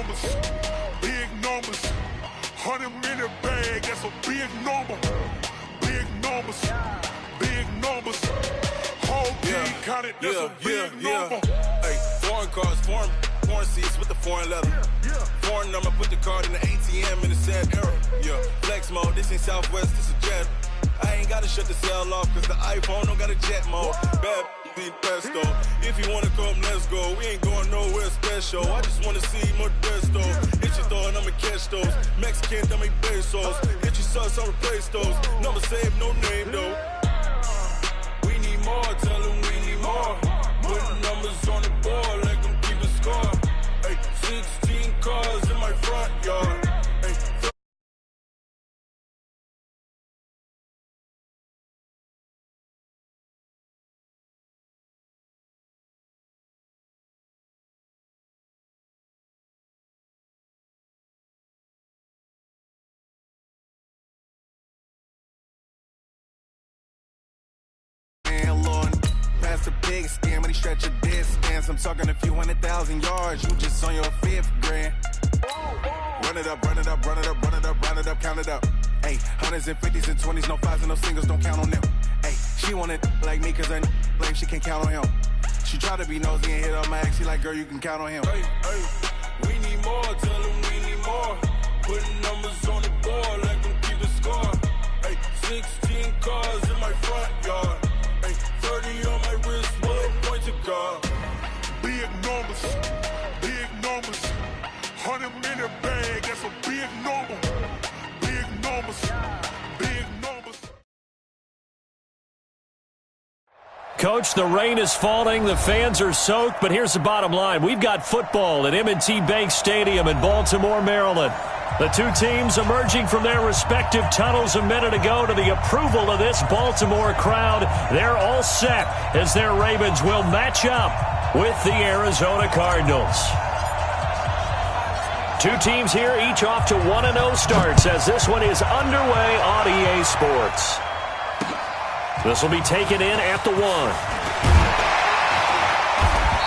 numbers, big numbers. 100-minute bag, that's a big number. Big numbers, big numbers. Whole team counted, that's a big number. Hey, foreign cars, foreign seats with the foreign leather. Foreign number, put the card in the ATM in the sad era. Yeah, flex mode, this ain't Southwest, this is jet. I ain't gotta shut the cell off, cause the iPhone don't got a jet mode. Bad be pesto. If you wanna come, let's go. We ain't going nowhere special. I just wanna see more Modesto. Hit your throw and I'ma catch those. Mexican, dame pesos. Hit your sus, I'll replace those. Number save, no name though. We need more, tell them we need more. Putting numbers on the board, let them keep a score. Hey, 16 cars in my front yard. The biggest scam when he stretch a distance. I'm talking a few 100,000 yards. You just on your 5th grand. Run it up, run it up, run it up, run it up, run it up, count it up. Hey, hundreds and 50s and 20s, no 5s and no singles, don't count on them. Hey, she want it like me cause her like she can't count on him. She try to be nosy and hit up my ex. She like, girl, you can count on him. Hey, we need more, tell them we need more. Putting numbers on the board, let them keep a score. Hey, 16 cars in my front yard. 30 on my wrist, one point to God. Big numbers, big numbers. 100-minute bag, that's a big number. Big numbers, big numbers. Coach, the rain is falling, the fans are soaked, but here's the bottom line. We've got football at M&T Bank Stadium in Baltimore, Maryland. The two teams emerging from their respective tunnels a minute ago to the approval of this Baltimore crowd. They're all set as their Ravens will match up with the Arizona Cardinals. Two teams here, each off to 1-0 starts as this one is underway on EA Sports. This will be taken in at the 1.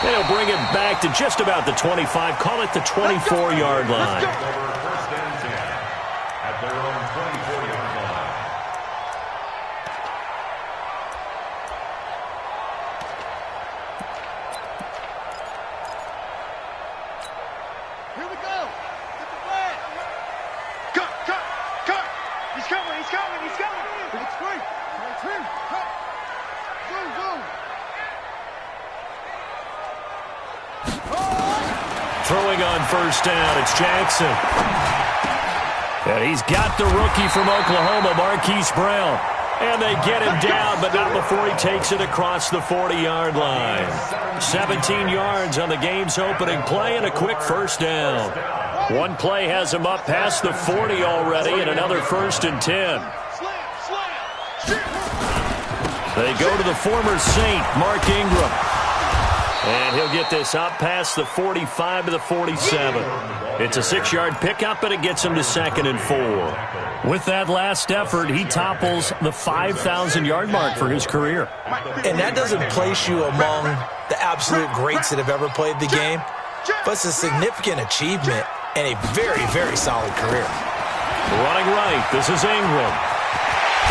And he'll bring it back to just about the 25, call it the 24-yard line. Throwing on first down, it's Jackson. And he's got the rookie from Oklahoma, Marquise Brown. And they get him down, but not before he takes it across the 40-yard line. 17 yards on the game's opening play and a quick first down. One play has him up past the 40 already and another 1st and 10. They go to the former Saint, Mark Ingram. And he'll get this up past the 45 to the 47. It's a 6-yard pickup, but it gets him to 2nd and 4. With that last effort, he topples the 5,000-yard mark for his career. And that doesn't place you among the absolute greats that have ever played the game, but it's a significant achievement and a very, very solid career. Running right, this is Ingram.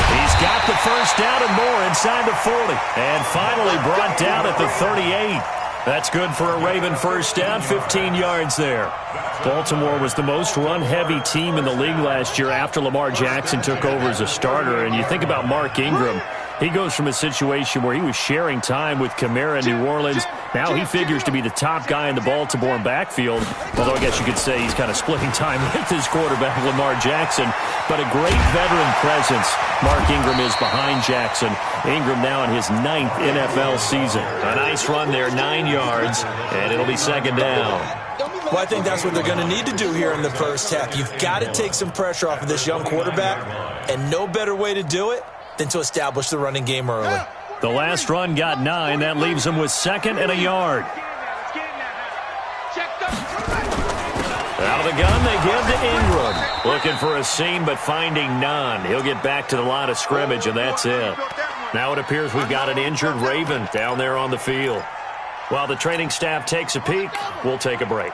He's got the first down and more inside the 40. And finally brought down at the 38. That's good for a Raven first down, 15 yards there. Baltimore was the most run-heavy team in the league last year after Lamar Jackson took over as a starter. And you think about Mark Ingram, he goes from a situation where he was sharing time with Kamara in New Orleans. Now he figures to be the top guy in the Baltimore backfield, although I guess you could say he's kind of splitting time with his quarterback, Lamar Jackson. But a great veteran presence. Mark Ingram is behind Jackson. Ingram now in his 9th NFL season. A nice run there, 9 yards, and it'll be 2nd down. Well, I think that's what they're going to need to do here in the first half. You've got to take some pressure off of this young quarterback, and no better way to do it than to establish the running game early. The last run got 9. That leaves him with 2nd and a yard. Out of the gun, they give to Ingram. Looking for a seam, but finding none. He'll get back to the line of scrimmage, and that's it. Now it appears we've got an injured Raven down there on the field. While the training staff takes a peek, we'll take a break.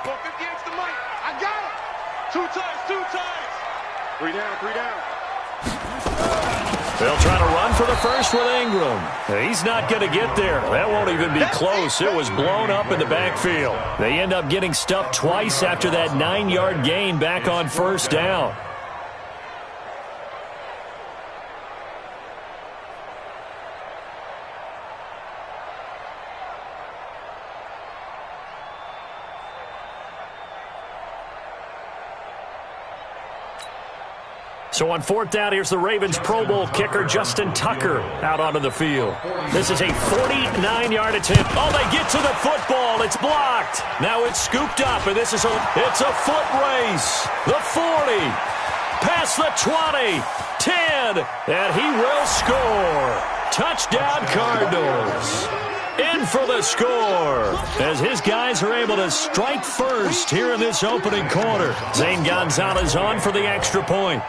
They'll try to run for the first with Ingram. He's not going to get there. That won't even be close. It was blown up in the backfield. They end up getting stuffed twice after that 9-yard gain back on first down. So on fourth down, here's the Ravens Pro Bowl kicker, Justin Tucker, out onto the field. This is a 49-yard attempt. Oh, they get to the football. It's blocked. Now it's scooped up, and it's a foot race. The 40, past the 20, 10, and he will score. Touchdown, Cardinals. In for the score as his guys are able to strike first here in this opening quarter. Zane Gonzalez on for the extra point.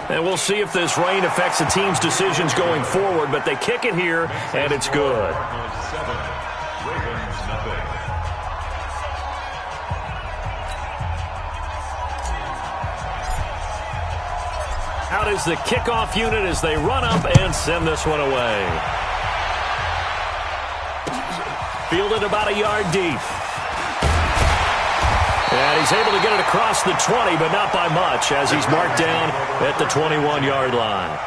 And we'll see if this rain affects the team's decisions going forward, but they kick it here, and it's good. Out is the kickoff unit as they run up and send this one away. Fielded about a yard deep. And he's able to get it across the 20, but not by much, as he's marked down at the 21-yard line.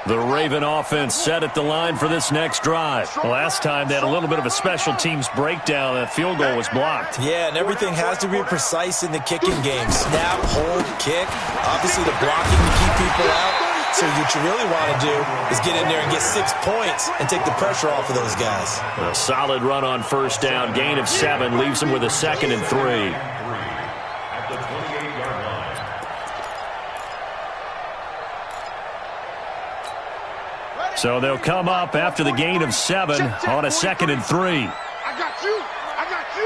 The Raven offense set at the line for this next drive. Last time they had a little bit of a special teams breakdown. That field goal was blocked. Yeah, and everything has to be precise in the kicking game. Snap, hold, kick. Obviously the blocking to keep people out. So what you really want to do is get in there and get 6 points and take the pressure off of those guys. A solid run on first down. Gain of 7 leaves them with a 2nd and 3. So they'll come up after the gain of 7 on a 2nd and 3. I got you. I got you.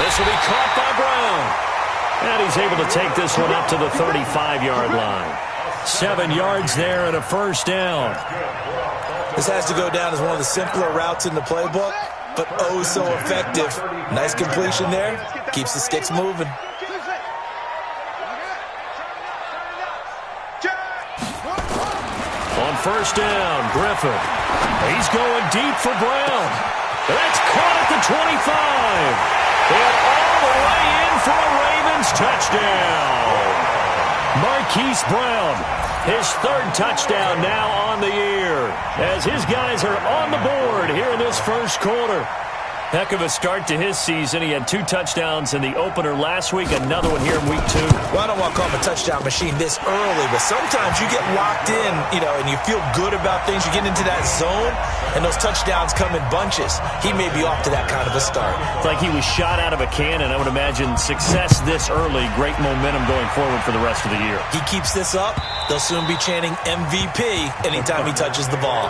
This will be caught by Brown. And he's able to take this one up to the 35-yard line. 7 yards there and a first down. This has to go down as one of the simpler routes in the playbook, but oh so effective. Nice completion there. Keeps the sticks moving. On first down, Griffin. He's going deep for Brown. That's caught at the 25. And all the way in for a Ravens touchdown. Marquise Brown, his 3rd touchdown now on the year, as his guys are on the board here in this first quarter. Heck of a start to his season. He had 2 touchdowns in the opener last week, another one here in week 2. Well, I don't want to call him a touchdown machine this early, but sometimes you get locked in, and you feel good about things. You get into that zone, and those touchdowns come in bunches. He may be off to that kind of a start. It's like he was shot out of a cannon. I would imagine success this early, great momentum going forward for the rest of the year. He keeps this up, they'll soon be chanting MVP anytime he touches the ball.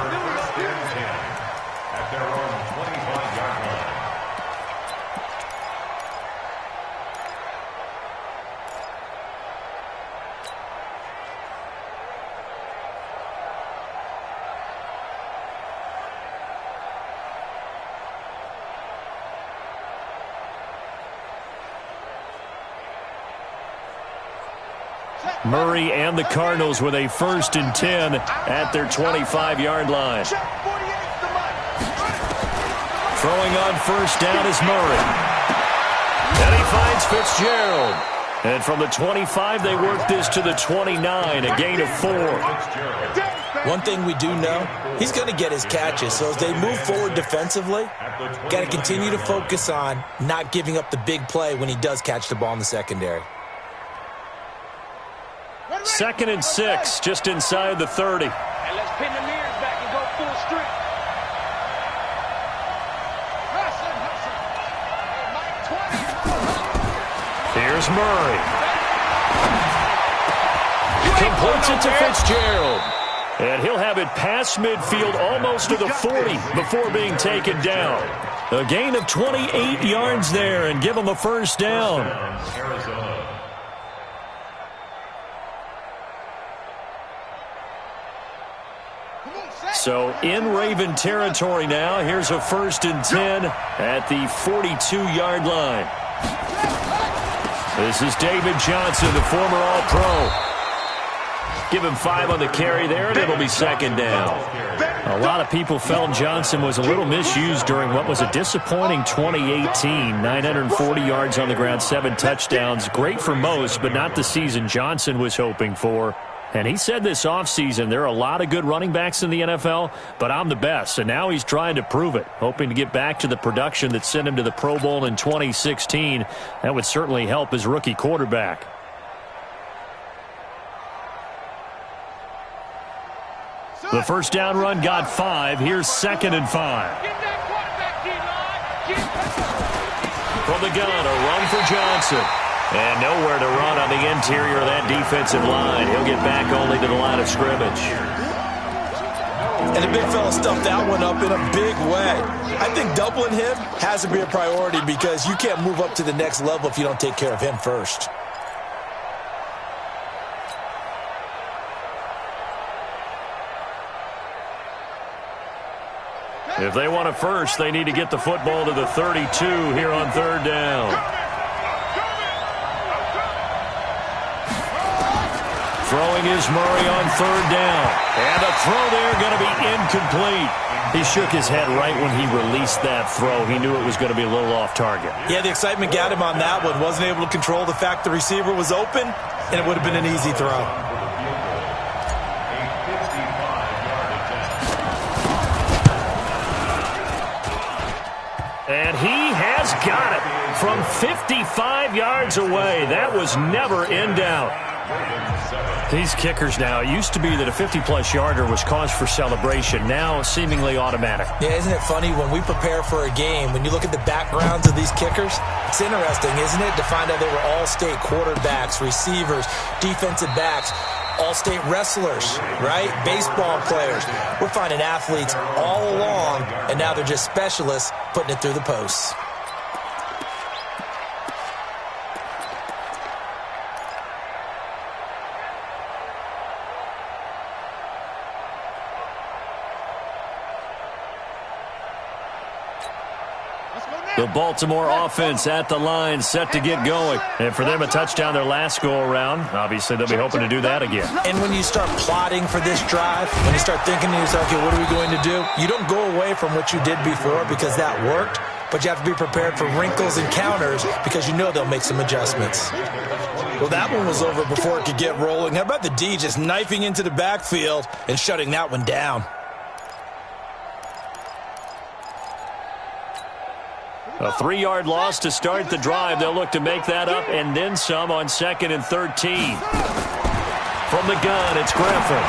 Murray and the Cardinals with a 1st and 10 at their 25-yard line. Throwing on first down is Murray. And he finds Fitzgerald. And from the 25, they work this to the 29, a gain of 4. One thing we do know, he's going to get his catches. So as they move forward defensively, got to continue to focus on not giving up the big play when he does catch the ball in the secondary. 2nd and 6, just inside the 30. And let's pin the mirrors back and go full streak. Here's Murray. Completes it to Fitzgerald. And he'll have it past midfield almost to the 40 before being taken down. A gain of 28 yards there and give them a first down. So in Raven territory now. Here's a 1st and 10 at the 42-yard line. This is David Johnson, the former All-Pro. Give him 5 on the carry there, and it'll be 2nd down. A lot of people felt Johnson was a little misused during what was a disappointing 2018. 940 yards on the ground, 7 touchdowns. Great for most, but not the season Johnson was hoping for. And he said this offseason, there are a lot of good running backs in the NFL, but I'm the best. And now he's trying to prove it, hoping to get back to the production that sent him to the Pro Bowl in 2016. That would certainly help his rookie quarterback. The first down run got 5. Here's 2nd and 5. From the gun, a run for Johnson. And nowhere to run on the interior of that defensive line. He'll get back only to the line of scrimmage. And the big fella stuffed that one up in a big way. I think doubling him has to be a priority because you can't move up to the next level if you don't take care of him first. If they want a first, they need to get the football to the 32 here on 3rd down. Throwing is Murray on 3rd down. And the throw there going to be incomplete. He shook his head right when he released that throw. He knew it was going to be a little off target. Yeah, the excitement got him on that one. Wasn't able to control the fact the receiver was open, and it would have been an easy throw. And he has got it from 55 yards away. That was never in doubt. These kickers now, it used to be that a 50-plus yarder was cause for celebration. Now seemingly automatic. Yeah, isn't it funny when we prepare for a game, when you look at the backgrounds of these kickers, it's interesting, isn't it, to find out they were all-state quarterbacks, receivers, defensive backs, all-state wrestlers, right? Baseball players. We're finding athletes all along, and now they're just specialists putting it through the posts. The Baltimore offense at the line, set to get going. And for them, a touchdown their last go-around. Obviously, they'll be hoping to do that again. And when you start plotting for this drive, when you start thinking to yourself, okay, what are we going to do? You don't go away from what you did before because that worked, but you have to be prepared for wrinkles and counters because you know they'll make some adjustments. Well, that one was over before it could get rolling. How about the D just knifing into the backfield and shutting that one down? A 3-yard loss to start the drive. They'll look to make that up and then some on 2nd and 13. From the gun, it's Griffin.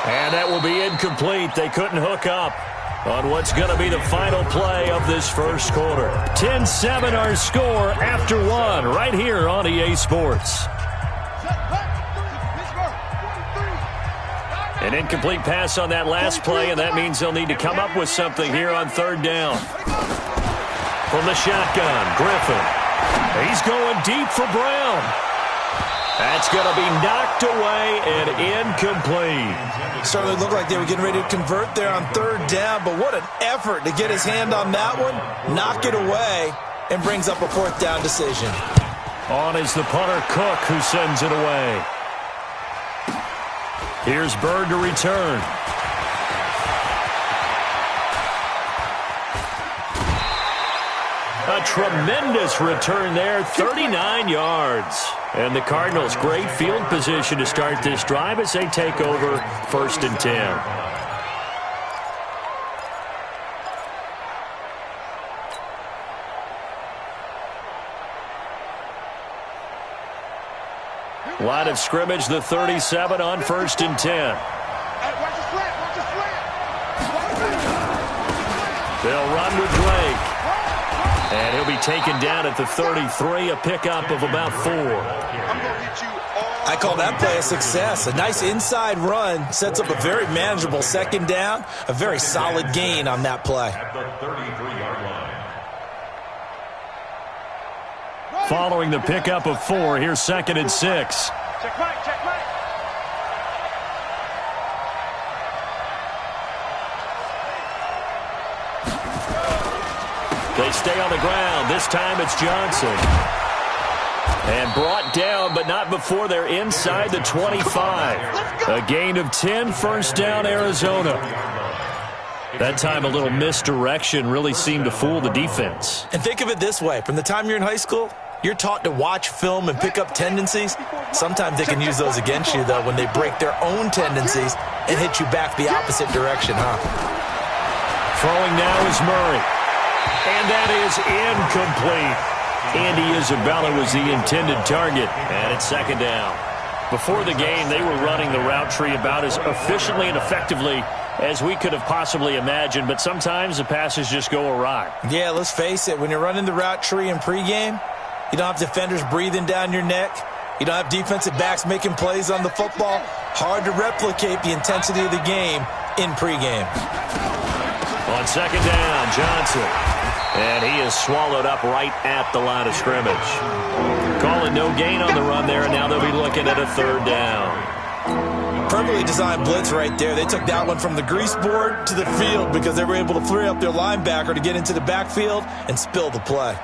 And that will be incomplete. They couldn't hook up on what's going to be the final play of this first quarter. 10-7 our score after 1 right here on EA Sports. An incomplete pass on that last play, and that means they'll need to come up with something here on 3rd down. From the shotgun, Griffin. He's going deep for Brown. That's going to be knocked away and incomplete. Certainly looked like they were getting ready to convert there on 3rd down, but what an effort to get his hand on that one, knock it away, and brings up a 4th down decision. On is the punter, Cook, who sends it away. Here's Bird to return. A tremendous return there, 39 yards. And the Cardinals, great field position to start this drive as they take over 1st and 10. Line of scrimmage, the 37 on 1st and 10. They'll run with Drake. And he'll be taken down at the 33, a pickup of about 4. I'm going to get you all I call that play a success. A nice inside run sets up a very manageable second down, a very solid gain on that play. At the 33-yard line. Following the pickup of 4, here's 2nd and 6. Check right, check right. They stay on the ground. This time it's Johnson. And brought down, but not before they're inside the 25. A gain of 10, first down, Arizona. That time a little misdirection really seemed to fool the defense. And think of it this way. From the time you're in high school, you're taught to watch film and pick up tendencies. Sometimes they can use those against you, though, when they break their own tendencies and hit you back the opposite direction, huh? Throwing now is Murray. And that is incomplete. Andy Isabella was the intended target, and it's 2nd down. Before the game, they were running the route tree about as efficiently and effectively as we could have possibly imagined, but sometimes the passes just go awry. Yeah, let's face it. When you're running the route tree in pregame, you don't have defenders breathing down your neck. You don't have defensive backs making plays on the football. Hard to replicate the intensity of the game in pregame. On 2nd down, Johnson. And he is swallowed up right at the line of scrimmage. Calling no gain on the run there, and now they'll be looking at a 3rd down. Perfectly designed blitz right there. They took that one from the grease board to the field because they were able to free up their linebacker to get into the backfield and spill the play.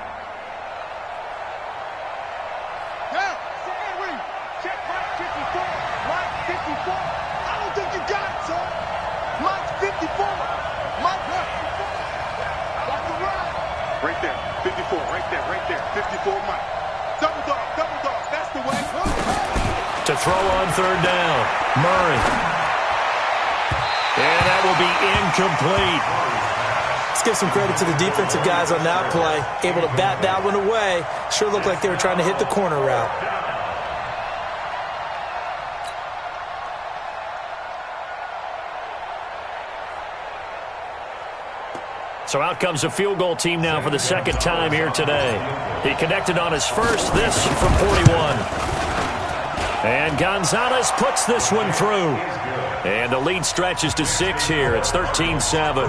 To throw on 3rd down, Murray. And that will be incomplete. Let's give some credit to the defensive guys on that play. Able to bat that one away. Sure looked like they were trying to hit the corner route. So out comes a field goal team now for the 2nd time here today. He connected on his first, this from 41. And Gonzalez puts this one through. And the lead stretches to 6 here. It's 13-7.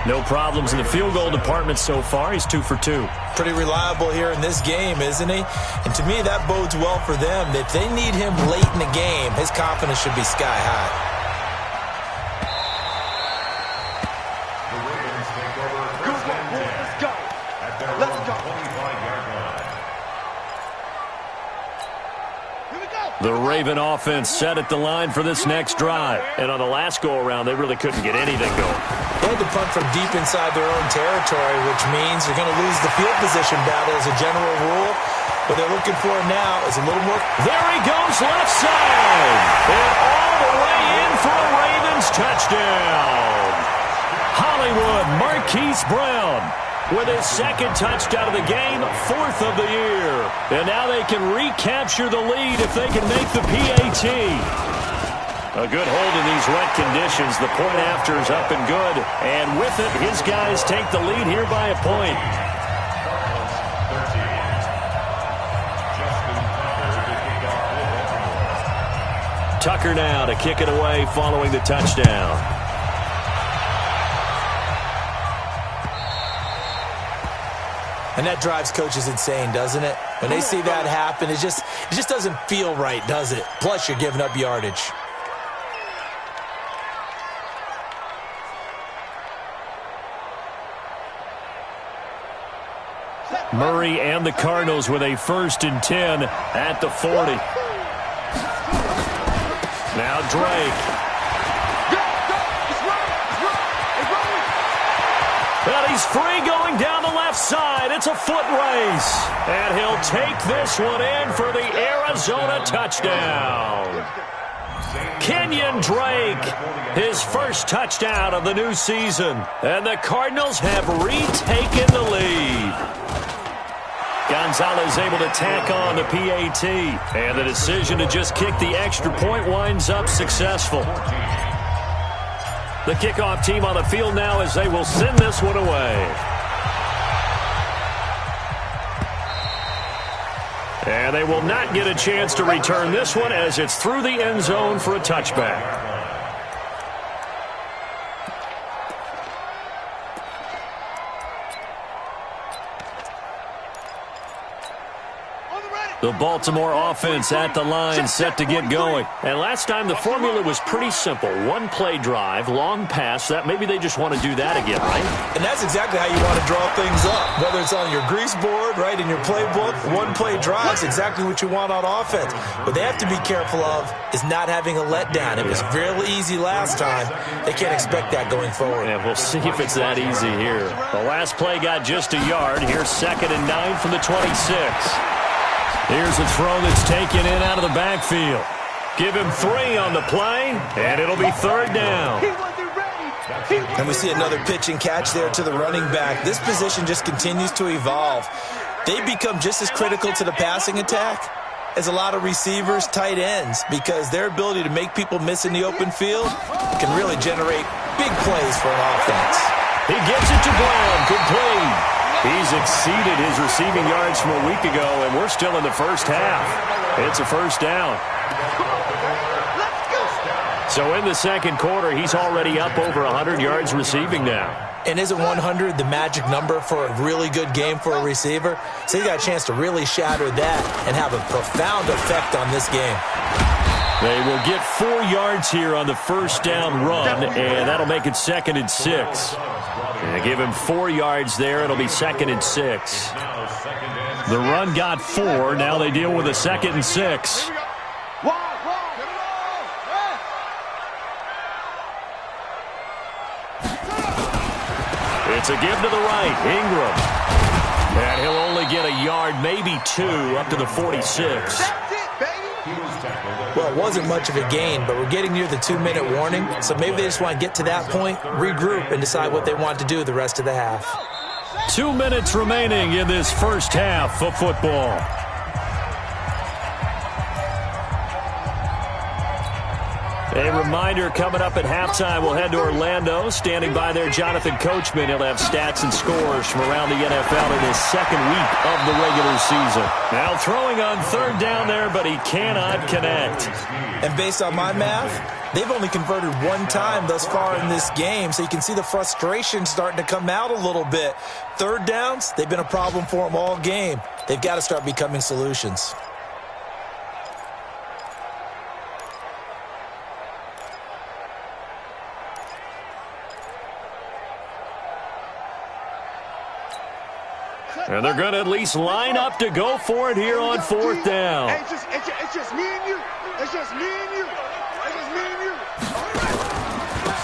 No problems in the field goal department so far. He's 2 for 2. Pretty reliable here in this game, isn't he? And to me, that bodes well for them. If they need him late in the game, his confidence should be sky high. The Raven offense set at the line for this next drive. And on the last go-around, they really couldn't get anything going. They had to punt from deep inside their own territory, which means you're going to lose the field position battle as a general rule. What they're looking for now is a little more. There he goes, left side. And all the way in for a Ravens touchdown. Hollywood Marquise Brown with his 2nd touchdown of the game, 4th of the year. And now they can recapture the lead if they can make the PAT. A good hold in these wet conditions. The point after is up and good. And with it, his guys take the lead here by a point. Tucker now to kick it away following the touchdown. And that drives coaches insane, doesn't it? When they see that happen, it just doesn't feel right, does it? Plus, you're giving up yardage. Murray and the Cardinals with a 1st and 10 at the 40. Now Drake. Well, he's free going down the left side. It's a foot race. And he'll take this one in for the Arizona touchdown. Kenyon Drake, his first touchdown of the new season. And the Cardinals have retaken the lead. Gonzalez able to tack on the PAT. And the decision to just kick the extra point winds up successful. The kickoff team on the field now as they will send this one away. And they will not get a chance to return this one as it's through the end zone for a touchback. The Baltimore offense at the line, set to get going. And last time, the formula was pretty simple. One play drive, long pass. That maybe they just want to do that again, right? And that's exactly how you want to draw things up. Whether it's on your grease board, right, in your playbook, one play drive is exactly what you want on offense. What they have to be careful of is not having a letdown. It was fairly easy last time. They can't expect that going forward. And we'll see if it's that easy here. The last play got just a yard. Here's 2nd and 9 from the 26. Here's a throw that's taken in out of the backfield. Give him 3 on the play, and it'll be 3rd down. And we see another pitch and catch there to the running back. This position just continues to evolve. They become just as critical to the passing attack as a lot of receivers, tight ends, because their ability to make people miss in the open field can really generate big plays for an offense. He gets it to Brown, complete. He's exceeded his receiving yards from a week ago, and we're still in the first half. It's a 1st down. So in the 2nd quarter, he's already up over 100 yards receiving now. And isn't 100 the magic number for a really good game for a receiver? So he got a chance to really shatter that and have a profound effect on this game. They will get 4 yards here on the 1st down run, and that'll make it 2nd and 6. And give him 4 yards there. It'll be 2nd and 6. The run got 4. Now they deal with a 2nd and 6. It's a give to the right. Ingram. And he'll only get a yard, maybe 2, up to the 46. Well, it wasn't much of a gain, but we're getting near the 2-minute warning, so maybe they just want to get to that point, regroup, and decide what they want to do the rest of the half. 2 minutes remaining in this first half of football. A reminder, coming up at halftime, we'll head to Orlando. Standing by there, Jonathan Coachman. He'll have stats and scores from around the NFL in his 2nd week of the regular season. Now throwing on 3rd down there, but he cannot connect. And based on my math, they've only converted 1 time thus far in this game, so you can see the frustration starting to come out a little bit. 3rd downs, they've been a problem for them all game. They've got to start becoming solutions. And they're going to at least line up to go for it here on 4th down. It's just me and you. It's just me and you. It's just me and you.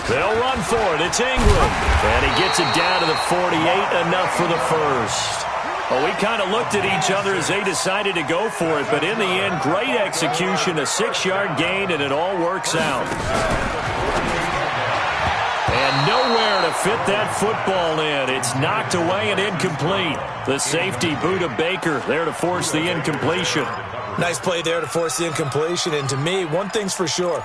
They'll run for it. It's Ingram. And he gets it down to the 48, enough for the 1st. Well, we kind of looked at each other as they decided to go for it, but in the end, great execution, a 6-yard gain, and it all works out. And nowhere to fit that football in. It's knocked away and incomplete. The safety, Buda Baker, there to force the incompletion. Nice play there to force the incompletion. And to me, one thing's for sure.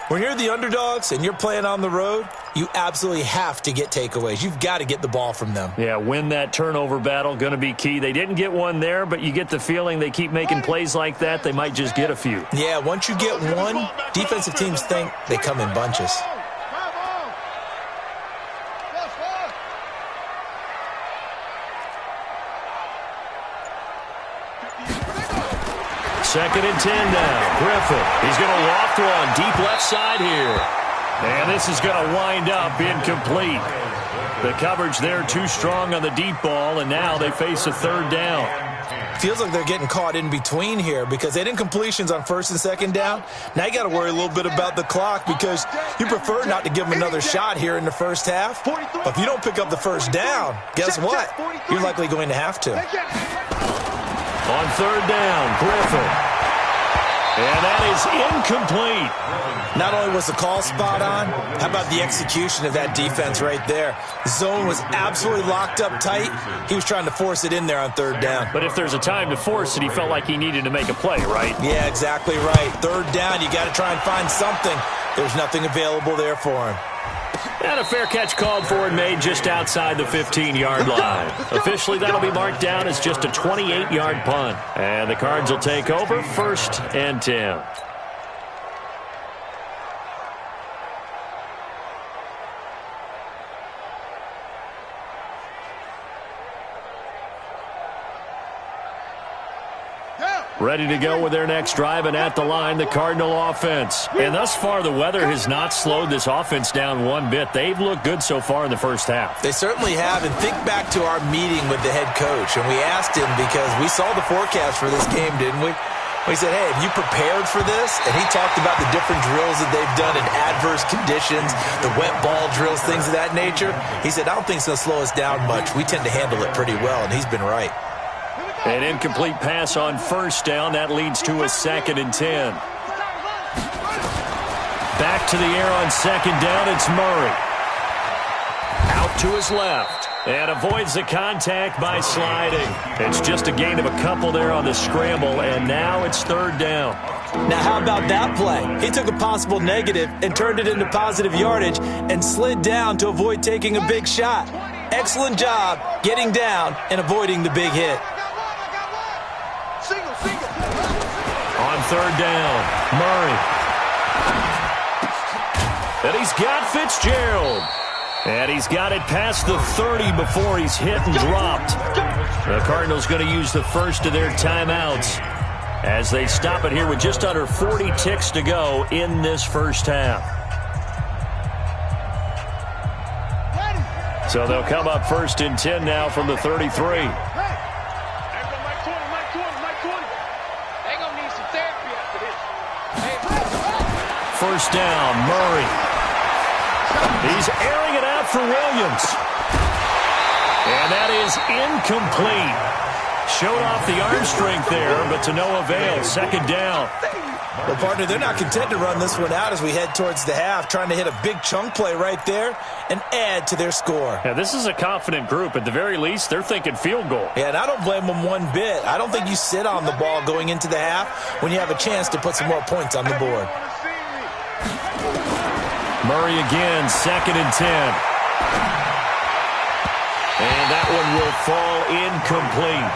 When you're the underdogs and you're playing on the road, you absolutely have to get takeaways. You've got to get the ball from them. Yeah, win that turnover battle, going to be key. They didn't get one there, but you get the feeling they keep making plays like that, they might just get a few. Yeah, once you get one, defensive teams think they come in bunches. 2nd and 10 now. Griffin. He's going to loft one deep left side here. And this is going to wind up incomplete. The coverage there too strong on the deep ball, and now they face a 3rd down. Feels like they're getting caught in between here because they didn't completions on 1st and 2nd down. Now you got to worry a little bit about the clock because you prefer not to give them another shot here in the first half. But if you don't pick up the 1st down, guess what? You're likely going to have to. On 3rd down, Griffin. And that is incomplete. Not only was the call spot on, how about the execution of that defense right there? Zone was absolutely locked up tight. He was trying to force it in there on 3rd down. But if there's a time to force it, he felt like he needed to make a play, right? Yeah, exactly right. 3rd down, you got to try and find something. There's nothing available there for him. And a fair catch called for and made just outside the 15-yard line. Officially, that'll be marked down as just a 28-yard punt. And the Cards will take over 1st and 10. Ready to go with their next drive, and at the line, the Cardinal offense. And thus far, the weather has not slowed this offense down one bit. They've looked good so far in the first half. They certainly have, and think back to our meeting with the head coach, and we asked him because we saw the forecast for this game, didn't we? We said, hey, have you prepared for this? And he talked about the different drills that they've done in adverse conditions, the wet ball drills, things of that nature. He said, I don't think it's going to slow us down much. We tend to handle it pretty well, and he's been right. An incomplete pass on 1st down. That leads to a 2nd and 10. Back to the air on 2nd down. It's Murray. Out to his left. And avoids the contact by sliding. It's just a gain of a couple there on the scramble, and now it's 3rd down. Now, how about that play? He took a possible negative and turned it into positive yardage and slid down to avoid taking a big shot. Excellent job getting down and avoiding the big hit. On 3rd down, Murray. And he's got Fitzgerald. And he's got it past the 30 before he's hit and dropped. The Cardinals going to use the first of their timeouts as they stop it here with just under 40 ticks to go in this first half. So they'll come up 1st and 10 now from the 33. First down, Murray. He's airing it out for Williams. And that is incomplete. Showed off the arm strength there, but to no avail. 2nd down. Well, partner, they're not content to run this one out as we head towards the half, trying to hit a big chunk play right there and add to their score. Yeah, this is a confident group. At the very least, they're thinking field goal. Yeah, and I don't blame them one bit. I don't think you sit on the ball going into the half when you have a chance to put some more points on the board. Murray again, 2nd and 10. And that one will fall incomplete.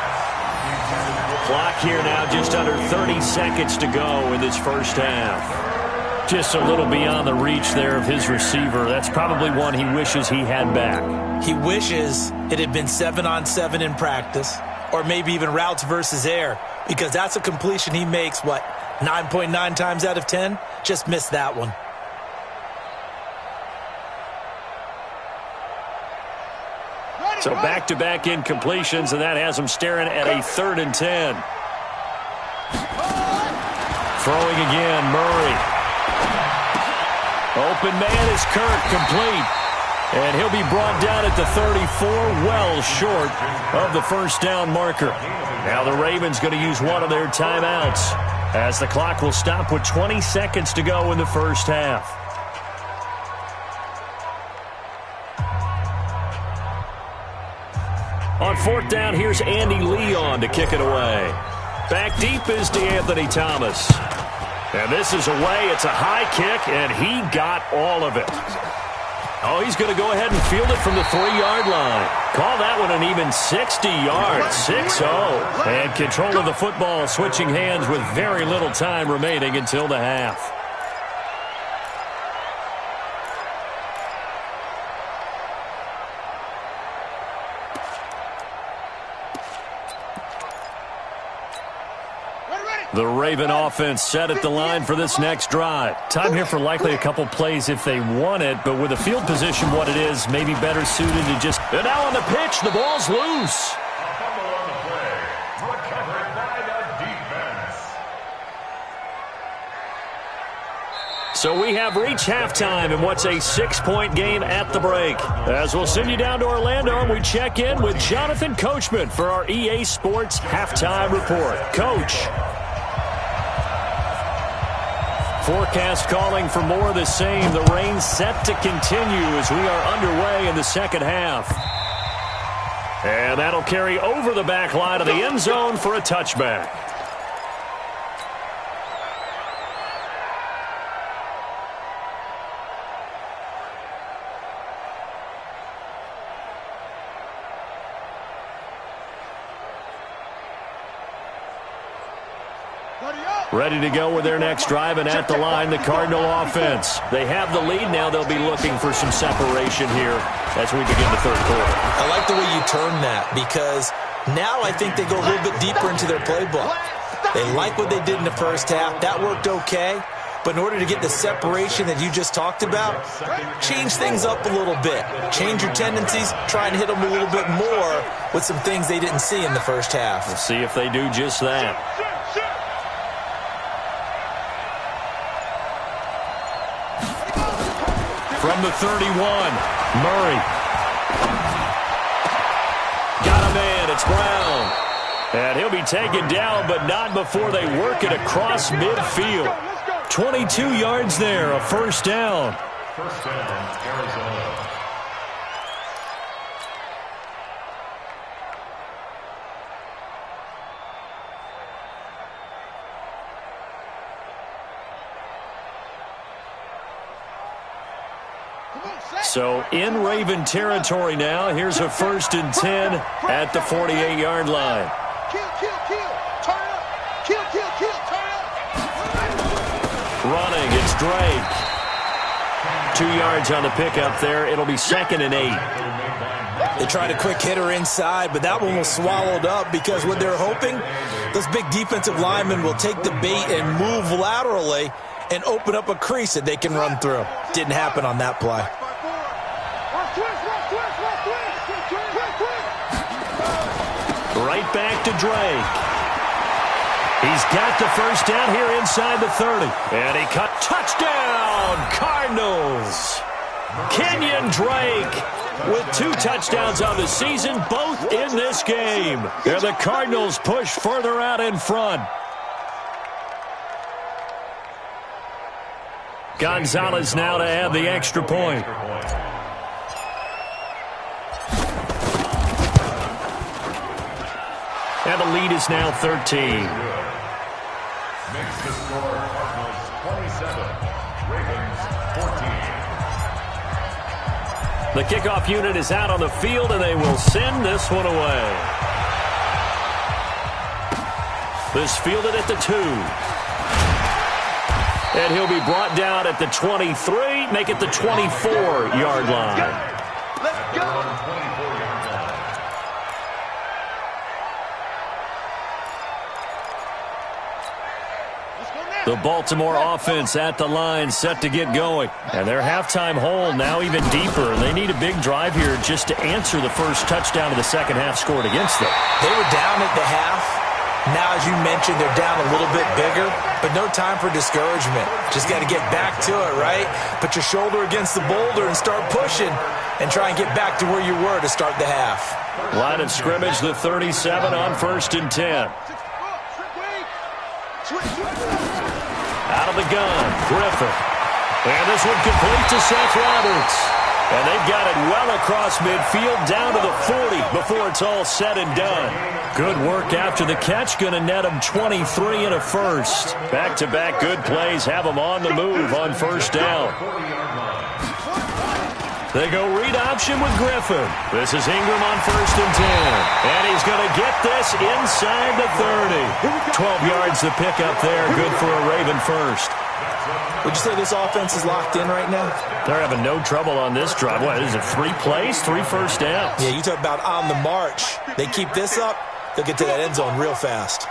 Clock here now, just under 30 seconds to go in this first half. Just a little beyond the reach there of his receiver. That's probably one he wishes he had back. He wishes it had been 7-on-7 in practice, or maybe even routes versus air, because that's a completion he makes, 9.9 times out of 10? Just missed that one. So back-to-back incompletions, and that has him staring at a 3rd and 10. Throwing again, Murray. Open man is Kirk, complete. And he'll be brought down at the 34, well short of the first down marker. Now the Ravens going to use one of their timeouts as the clock will stop with 20 seconds to go in the first half. On 4th down, here's Andy Leon to kick it away. Back deep is DeAnthony Thomas. And this is away. It's a high kick, and he got all of it. Oh, he's going to go ahead and field it from the 3-yard line. Call that one an even 60 yards, 6-0. And control of the football switching hands with very little time remaining until the half. The Raven offense set at the line for this next drive. Time here for likely a couple plays if they want it, but with the field position what it is, maybe better suited to just... And now on the pitch, the ball's loose. Fumble on the play. Recovered by the defense. So we have reached halftime in what's a 6-point game at the break. As we'll send you down to Orlando, and we check in with Jonathan Coachman for our EA Sports Halftime Report. Coach. Forecast calling for more of the same. The rain set to continue as we are underway in the second half. And that'll carry over the back line of the end zone for a touchback. Ready to go with their next drive, and at the line, the Cardinal offense. They have the lead now. They'll be looking for some separation here as we begin the third quarter. I like the way you turn that, because now I think they go a little bit deeper into their playbook. They like what they did in the first half. That worked okay. But in order to get the separation that you just talked about, change things up a little bit. Change your tendencies, try and hit them a little bit more with some things they didn't see in the first half. We'll see if they do just that. From the 31, Murray. Got a man, it's Brown. And he'll be taken down, but not before they work it across midfield. 22 yards there, a first down. First down, Arizona. So in Raven territory now. Here's a 1st and 10 at the 48-yard line. Kill, turn up. Kill, turn up. Running, it's Drake. 2 yards on the pickup there. It'll be 2nd and 8. They tried a quick hitter inside, but that one was swallowed up because what they're hoping, those big defensive linemen will take the bait and move laterally and open up a crease that they can run through. Didn't happen on that play. Right back to Drake. He's got the first down here inside the 30. And he cut. Touchdown, Cardinals. Kenyon Drake with 2 touchdowns on the season, both in this game. And the Cardinals push further out in front. Gonzalez now to add the extra point. And the lead is now 13. Makes the score Cardinals 27, Ravens 14. The kickoff unit is out on the field, and they will send this one away. This fielded at the 2. And he'll be brought down at the 23, make it the 24-yard line. Let's go. The Baltimore offense at the line, set to get going. And their halftime hole now even deeper. They need a big drive here just to answer the first touchdown of the second half scored against them. They were down at the half. Now, as you mentioned, they're down a little bit bigger, but no time for discouragement. Just got to get back to it, right? Put your shoulder against the boulder and start pushing and try and get back to where you were to start the half. Line of scrimmage, the 37 on 1st and 10. Out of the gun, Griffin. And this one complete to Seth Roberts. And they've got it well across midfield down to the 40 before it's all said and done. Good work after the catch. Going to net him 23 and a first. Back-to-back good plays have him on the move on first down. They go read option with Griffin. This is Ingram on 1st and 10. And he's going to get this inside the 30. 12 yards to pick up there. Good for a Raven first. Would you say this offense is locked in right now? They're having no trouble on this drive. What is it, 3 plays, 3 first downs? Yeah, you talk about on the march. They keep this up, they'll get to that end zone real fast.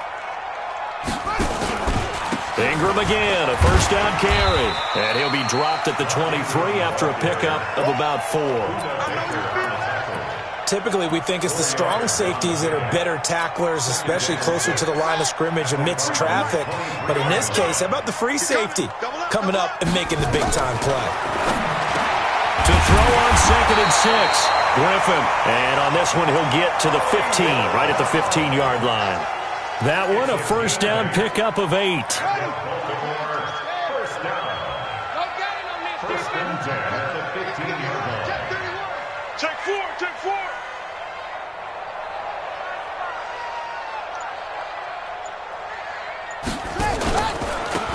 Ingram again, a first down carry. And he'll be dropped at the 23 after a pickup of about 4. Typically, we think it's the strong safeties that are better tacklers, especially closer to the line of scrimmage amidst traffic. But in this case, how about the free safety coming up and making the big-time play? To throw on 2nd and 6, Griffin. And on this one, he'll get to the 15, right at the 15-yard line. That one, a first down pickup of 8. First and 10 at the 15-yard line. Check 4.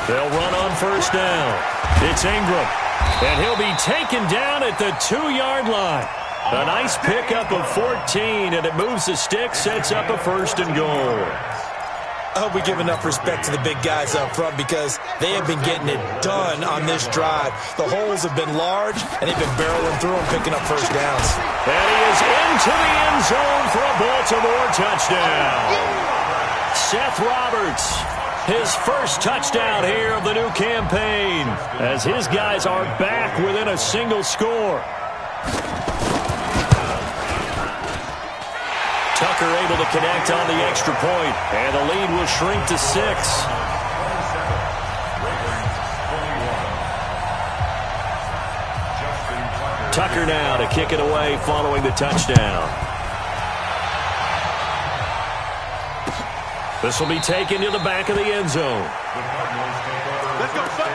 They'll run on first down. It's Ingram. And he'll be taken down at the 2-yard line. A nice pickup of 14, and it moves the stick, sets up a 1st and goal. I hope we give enough respect to the big guys up front because they have been getting it done on this drive. The holes have been large, and they've been barreling through and picking up first downs. And he is into the end zone for a Baltimore touchdown. Seth Roberts, his first touchdown here of the new campaign, as his guys are back within a single score. Tucker able to connect on the extra point, and the lead will shrink to 6. Tucker now to kick it away following the touchdown. This will be taken to the back of the end zone. Let's go, son.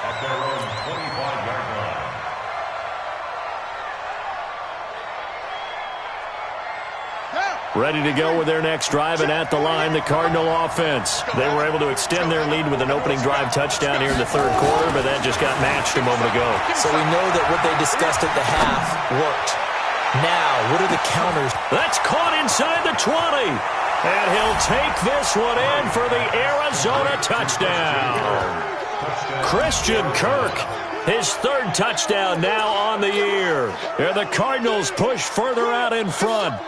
At their own 25-yard line. Ready to go with their next drive, and at the line, the Cardinal offense. They were able to extend their lead with an opening drive touchdown here in the third quarter, but that just got matched a moment ago. So we know that what they discussed at the half worked. Now, what are the counters? That's caught inside the 20. And he'll take this one in for the Arizona touchdown. Christian Kirk, his third touchdown now on the year. And the Cardinals push further out in front.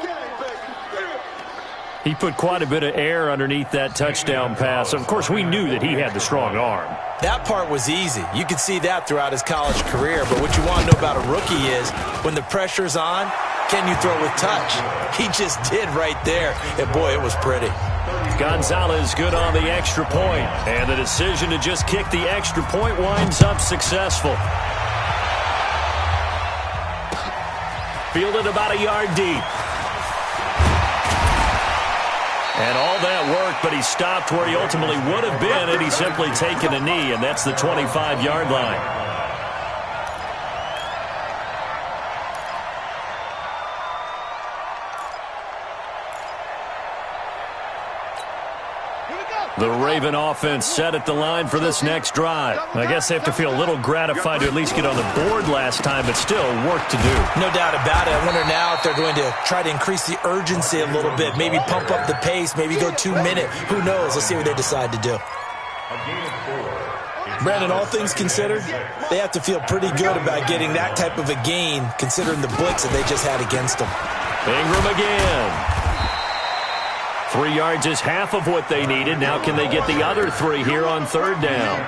He put quite a bit of air underneath that touchdown pass. Of course, we knew that he had the strong arm. That part was easy. You could see that throughout his college career. But what you want to know about a rookie is when the pressure's on, can you throw with touch? He just did right there. And, boy, it was pretty. Gonzalez good on the extra point. And the decision to just kick the extra point winds up successful. Fielded about a yard deep. And all that worked, but he stopped where he ultimately would have been had he simply taken a knee, and that's the 25-yard line. The Raven offense set at the line for this next drive. I guess they have to feel a little gratified to at least get on the board last time, but still work to do. No doubt about it. I wonder now if they're going to try to increase the urgency a little bit, maybe pump up the pace, maybe go 2 minute. Who knows? Let's see what they decide to do. Brandon, all things considered, they have to feel pretty good about getting that type of a gain, considering the blitz that they just had against them. Ingram again. 3 yards is half of what they needed. Now can they get the other 3 here on third down?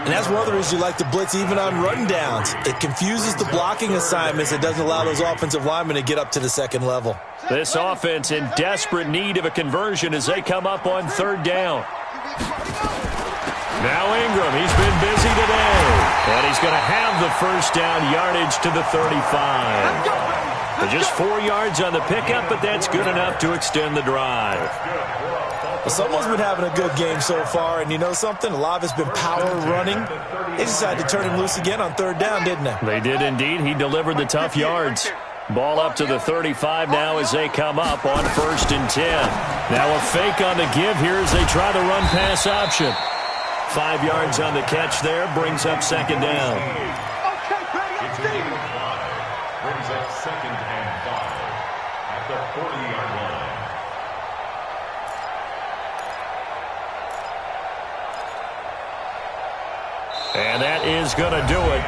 And that's one of the reasons you like to blitz even on run downs. It confuses the blocking assignments. It doesn't allow those offensive linemen to get up to the second level. This offense in desperate need of a conversion as they come up on third down. Now Ingram, he's been busy today. And he's going to have the first down yardage to the 35. Just 4 yards on the pickup, but that's good enough to extend the drive. Well, someone's been having a good game so far, and you know something? A lot of it's been power running. They decided to turn him loose again on third down, didn't they? They did indeed. He delivered the tough yards. Ball up to the 35 now as they come up on 1st and 10. Now a fake on the give here as they try the run-pass option. 5 yards on the catch there, brings up second down. Brings up 2nd and 5 at the 40-yard line. And that is going to do it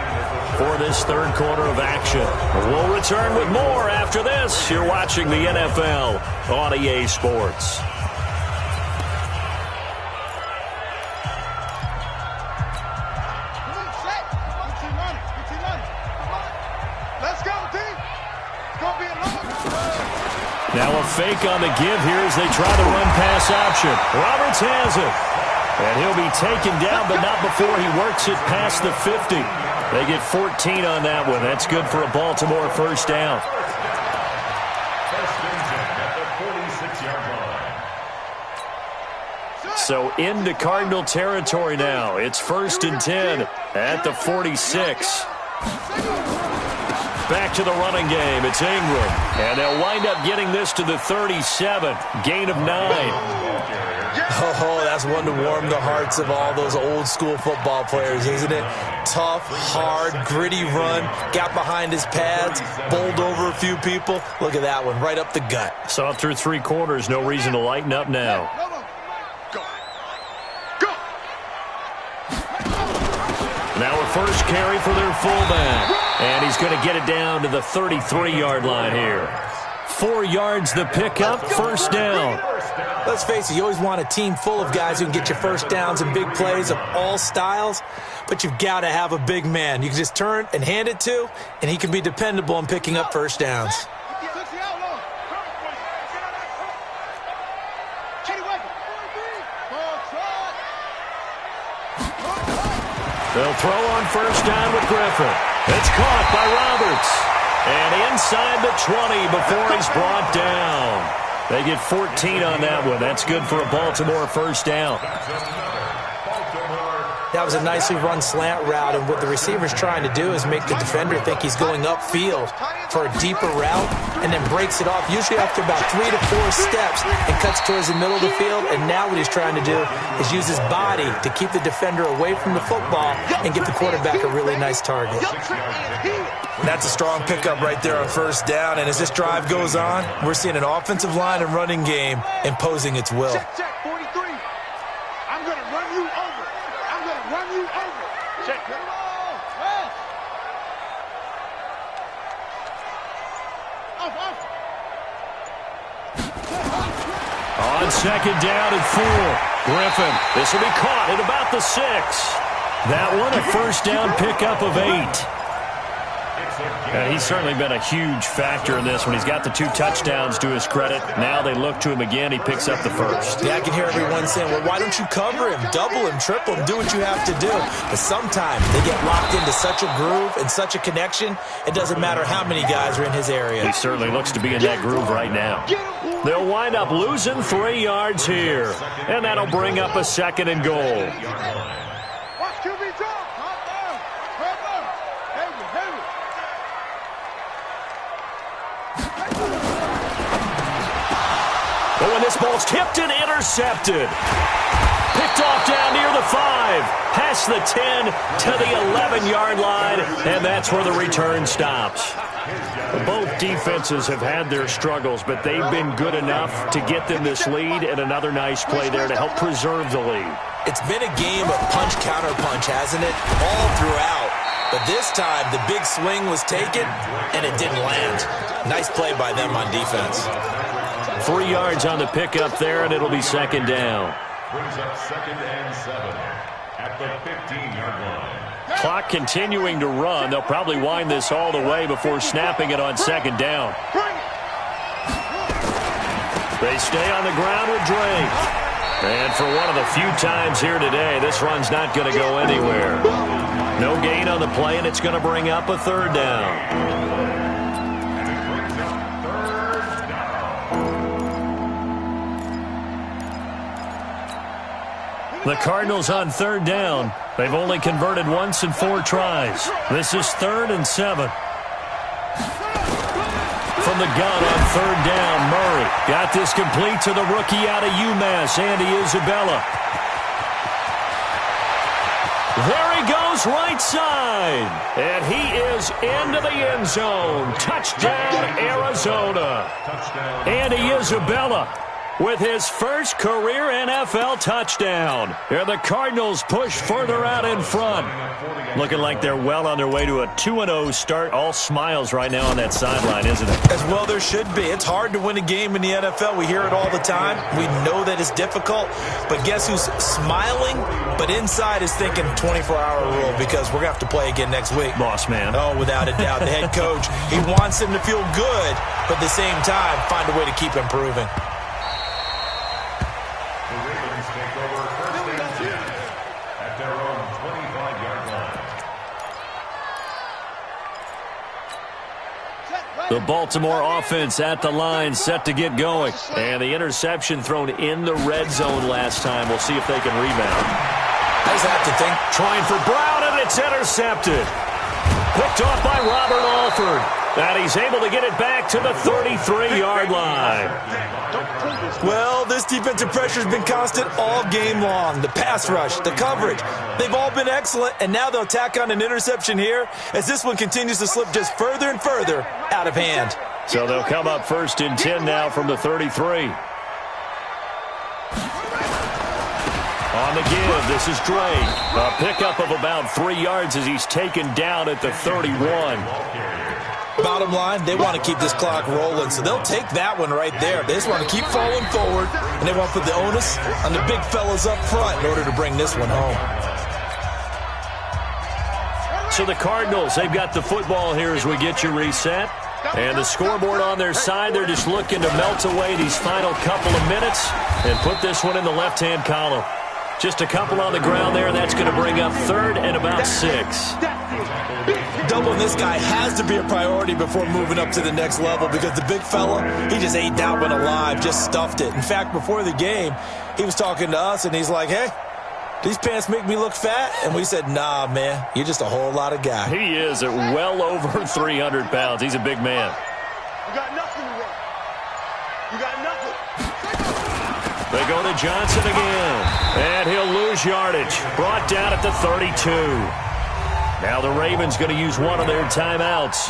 for this third quarter of action. We'll return with more after this. You're watching the NFL on EA Sports. Now a fake on the give here as they try the run-pass option. Roberts has it. And he'll be taken down, but not before he works it past the 50. They get 14 on that one. That's good for a Baltimore first down. First and 10 at the 46-yard line. So into Cardinal territory now. It's 1st and 10 at the 46. Back to the running game. It's Ingram. And they'll wind up getting this to the 37. Gain of 9. Oh, that's one to warm the hearts of all those old-school football players, isn't it? Tough, hard, gritty run, got behind his pads, bowled over a few people. Look at that one, right up the gut. Saw it through 3 quarters, no reason to lighten up now. Now a first carry for their fullback. And he's going to get it down to the 33-yard line here. 4 yards the pickup, first down. Let's face it, you always want a team full of guys who can get you first downs and big plays of all styles, but you've got to have a big man you can just turn and hand it to, and he can be dependable in picking up first downs. They'll throw on first down with Griffin. It's caught by Roberts. And inside the 20 before he's brought down. They get 14 on that one. That's good for a Baltimore first down. That was a nicely run slant route, and what the receiver's trying to do is make the defender think he's going upfield for a deeper route, and then breaks it off, usually after about 3 to 4 steps, and cuts towards the middle of the field. And now what he's trying to do is use his body to keep the defender away from the football and give the quarterback a really nice target. That's a strong pickup right there on first down, and as this drive goes on, we're seeing an offensive line and running game imposing its will. Check, 43. I'm going to run you over. I'm going to run you over. Check. On second down and 4. Griffin, this will be caught at about the 6. That one a first down pickup of 8. And he's certainly been a huge factor in this when he's got the 2 touchdowns to his credit. Now they look to him again. He picks up the first. Yeah, I can hear everyone saying, well, why don't you cover him, double him, triple him, do what you have to do. But sometimes they get locked into such a groove and such a connection, it doesn't matter how many guys are in his area. He certainly looks to be in that groove right now. They'll wind up losing 3 yards here. And that'll bring up a 2nd and goal. Watch QB drop. But when this ball's tipped and intercepted. Picked off down near the 5. Past the 10 to the 11-yard line. And that's where the return stops. Both defenses have had their struggles, but they've been good enough to get them this lead, and another nice play there to help preserve the lead. It's been a game of punch-counter-punch, hasn't it? All throughout. But this time, the big swing was taken, and it didn't land. Nice play by them on defense. 3 yards on the pickup there, and it'll be 2nd down. Brings up 2nd and 7 at the 15-yard line. Clock continuing to run. They'll probably wind this all the way before snapping it on 2nd down. They stay on the ground with Drake. And for one of the few times here today, this run's not going to go anywhere. No gain on the play, and it's going to bring up a 3rd down. The Cardinals on 3rd down. They've only converted once in 4 tries. This is 3rd and 7. From the gun on 3rd down, Murray got this complete to the rookie out of UMass, Andy Isabella. There he goes right side. And he is into the end zone. Touchdown, Arizona. Andy Isabella with his first career NFL touchdown. And the Cardinals push further out in front. Looking like they're well on their way to a 2-0 start. All smiles right now on that sideline, isn't it? As well there should be. It's hard to win a game in the NFL. We hear it all the time. We know that it's difficult. But guess who's smiling? But inside is thinking 24-hour rule, because we're going to have to play again next week. Boss man. Oh, without a doubt. The head coach, he wants them to feel good, but at the same time, find a way to keep improving. The Baltimore offense at the line, set to get going. And the interception thrown in the red zone last time. We'll see if they can rebound. I just have to think. Trying for Brown, and it's intercepted. Picked off by Robert Alford. And he's able to get it back to the 33-yard line. Well, this defensive pressure has been constant all game long. The pass rush, the coverage, they've all been excellent, and now they'll tack on an interception here as this one continues to slip just further and further out of hand. So they'll come up 1st and 10 now from the 33. On the give, this is Drake. A pickup of about 3 yards as he's taken down at the 31. Bottom line, they want to keep this clock rolling, so they'll take that one right there. They just want to keep falling forward, and they want to put the onus on the big fellas up front in order to bring this one home. So the Cardinals, they've got the football here as we get you reset. And the scoreboard on their side, they're just looking to melt away these final couple of minutes and put this one in the left-hand column. Just a couple on the ground there, and that's going to bring up 3rd and about 6. Doubling this guy has to be a priority before moving up to the next level because the big fella, he just ate that one alive, just stuffed it. In fact, before the game, he was talking to us, and he's like, hey, these pants make me look fat? And we said, nah, man, you're just a whole lot of guy. He is at well over 300 pounds. He's a big man. You got nothing to run. You got nothing. They go to Johnson again, and he'll lose yardage. Brought down at the 32. Now the Ravens going to use one of their timeouts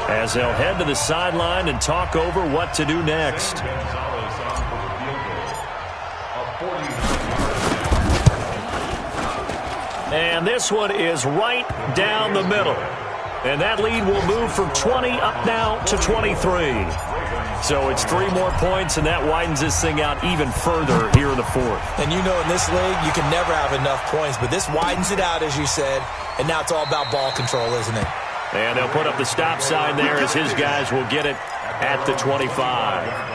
as they'll head to the sideline and talk over what to do next. And this one is right down the middle. And that lead will move from 20 up now to 23. So it's 3 more points, and that widens this thing out even further here in the 4th. And you know in this league, you can never have enough points, but this widens it out, as you said, and now it's all about ball control, isn't it? And they'll put up the stop sign there as his guys will get it at the 25.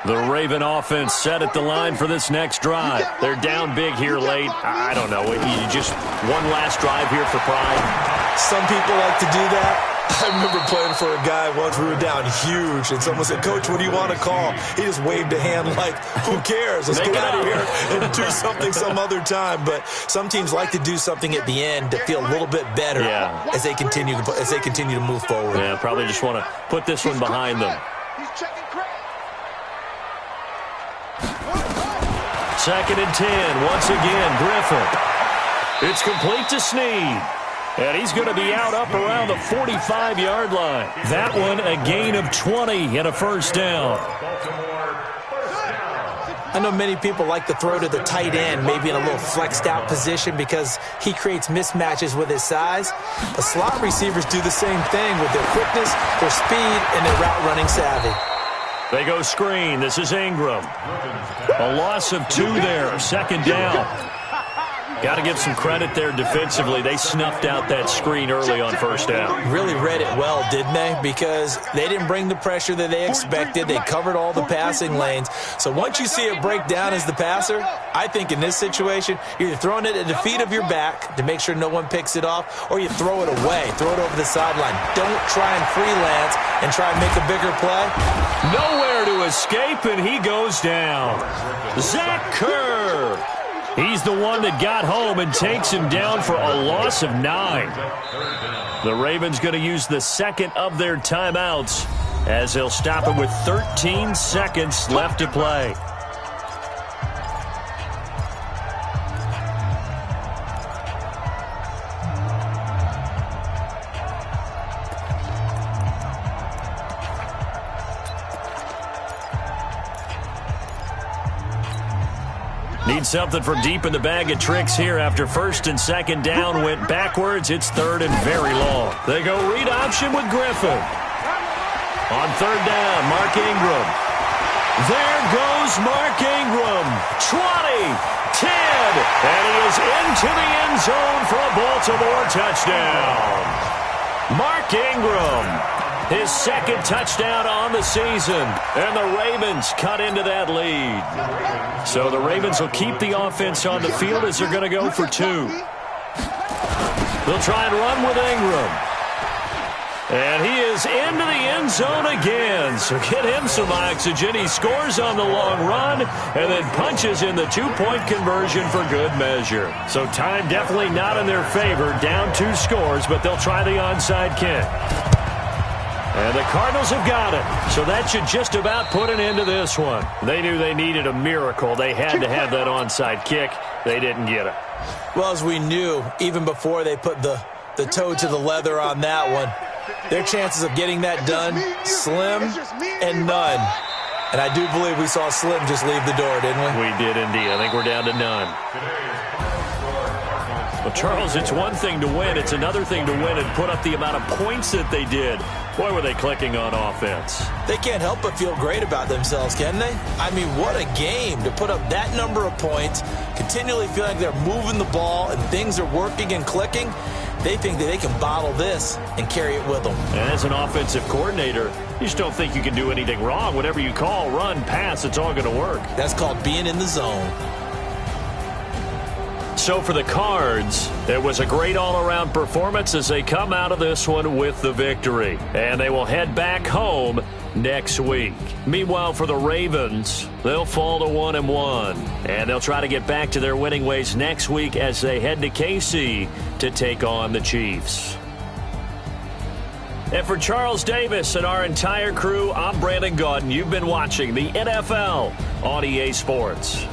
The Raven offense set at the line for this next drive. They're down big here late. I don't know. You just one last drive here for pride. Some people like to do that. I remember playing for a guy once. We were down huge, and someone said, Coach, what do you want to call? He just waved a hand like, who cares? Let's get out of here and do something some other time. But some teams like to do something at the end to feel a little bit better as they continue to move forward. Yeah, probably just want to put this one behind them. Second and 10. Once again, Griffin. It's complete to Snead. And he's going to be out up around the 45-yard line. That one a gain of 20 and a first down. I know many people like to throw to the tight end, maybe in a little flexed out position because he creates mismatches with his size. The slot receivers do the same thing with their quickness, their speed, and their route running savvy. They go screen. This is Ingram. A loss of 2 there. Second down. Got to give some credit there defensively. They snuffed out that screen early on first down. Really read it well, didn't they? Because they didn't bring the pressure that they expected. They covered all the passing lanes. So once you see it break down as the passer, I think in this situation, you're throwing it at the feet of your back to make sure no one picks it off, or you throw it away. Throw it over the sideline. Don't try and freelance and try and make a bigger play. Nowhere to escape, and he goes down. Zach Kerr. He's the one that got home and takes him down for a loss of 9. The Ravens going to use the second of their timeouts as they'll stop it with 13 seconds left to play. Need something from deep in the bag of tricks here after first and second down went backwards. It's third and very long. They go read option with Griffin. On third down, Mark Ingram. There goes Mark Ingram. 20, 10, and he is into the end zone for a Baltimore touchdown. Mark Ingram. His second touchdown on the season, and the Ravens cut into that lead. So the Ravens will keep the offense on the field as they're going to go for 2. They'll try and run with Ingram. And he is into the end zone again. So get him some oxygen. He scores on the long run and then punches in the two-point conversion for good measure. So time definitely not in their favor. Down 2 scores, but they'll try the onside kick. And the Cardinals have got it. So that should just about put an end to this one. They knew they needed a miracle. They had to have that onside kick. They didn't get it. Well, as we knew, even before they put the toe to the leather on that one, their chances of getting that done, slim and none. And I do believe we saw Slim just leave the door, didn't we? We did indeed. I think we're down to none. Well, Charles, it's one thing to win. It's another thing to win and put up the amount of points that they did. Boy, were they clicking on offense. They can't help but feel great about themselves, can they? I mean, what a game to put up that number of points, continually feel like they're moving the ball and things are working and clicking. They think that they can bottle this and carry it with them. And as an offensive coordinator, you just don't think you can do anything wrong. Whatever you call, run, pass, it's all going to work. That's called being in the zone. So for the Cards, it was a great all-around performance as they come out of this one with the victory. And they will head back home next week. Meanwhile, for the Ravens, they'll fall to 1-1. And they'll try to get back to their winning ways next week as they head to KC to take on the Chiefs. And for Charles Davis and our entire crew, I'm Brandon Gaudin. You've been watching the NFL on EA Sports.